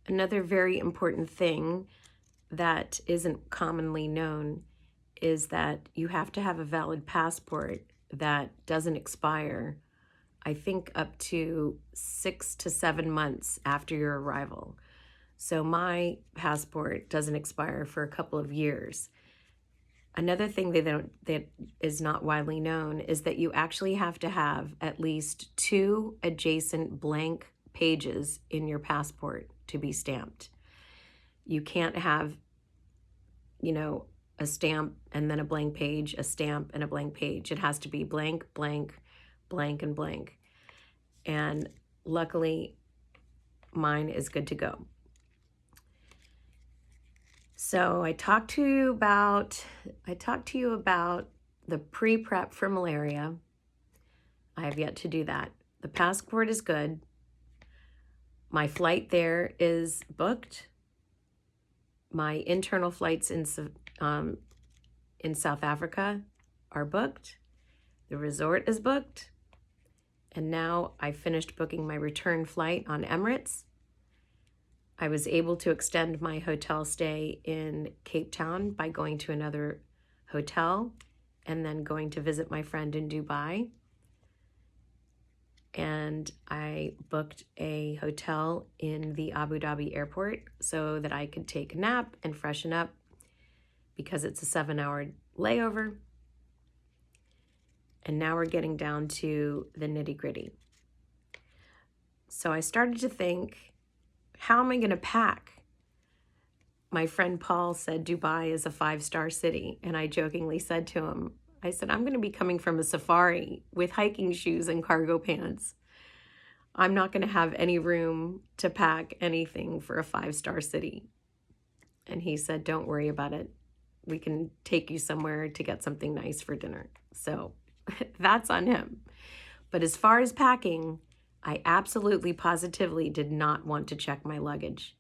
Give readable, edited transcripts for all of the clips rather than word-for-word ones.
Another very important thing that isn't commonly known is that you have to have a valid passport that doesn't expire, I think up to 6 to 7 months after your arrival. So my passport doesn't expire for a couple of years. Another thing that is not widely known is that you actually have to have at least 2 adjacent blank pages in your passport to be stamped. You can't have, a stamp and then a blank page, a stamp and a blank page. It has to be blank, blank, blank, and blank. And luckily, mine is good to go. So I talked to you about the pre-prep for malaria. I have yet to do that. The passport is good. My flight there is booked. My internal flights in South Africa are booked. The resort is booked. And now I finished booking my return flight on Emirates. I was able to extend my hotel stay in Cape Town by going to another hotel and then going to visit my friend in Dubai. And I booked a hotel in the Abu Dhabi airport so that I could take a nap and freshen up because it's a 7-hour layover. And now we're getting down to the nitty-gritty. So I started to think, how am I going to pack? My friend Paul said Dubai is a 5-star city, and I jokingly said to him, I said, I'm going to be coming from a safari with hiking shoes and cargo pants. I'm not going to have any room to pack anything for a 5-star city. And he said, don't worry about it. We can take you somewhere to get something nice for dinner. So that's on him. But as far as packing, I absolutely positively did not want to check my luggage.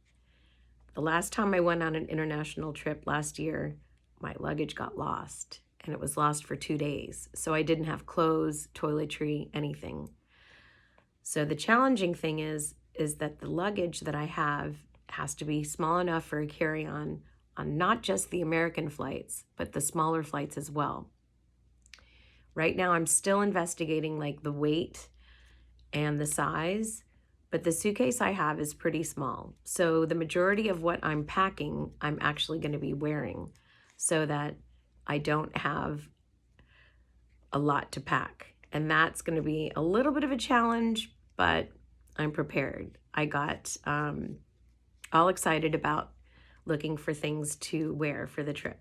The last time I went on an international trip last year, my luggage got lost. And it was lost for 2 days. So I didn't have clothes, toiletry, anything. So the challenging thing is that the luggage that I have has to be small enough for a carry-on on not just the American flights, but the smaller flights as well. Right now, I'm still investigating like the weight and the size, but the suitcase I have is pretty small. So the majority of what I'm packing, I'm actually going to be wearing so that I don't have a lot to pack. And that's going to be a little bit of a challenge, but I'm prepared. I got all excited about looking for things to wear for the trip.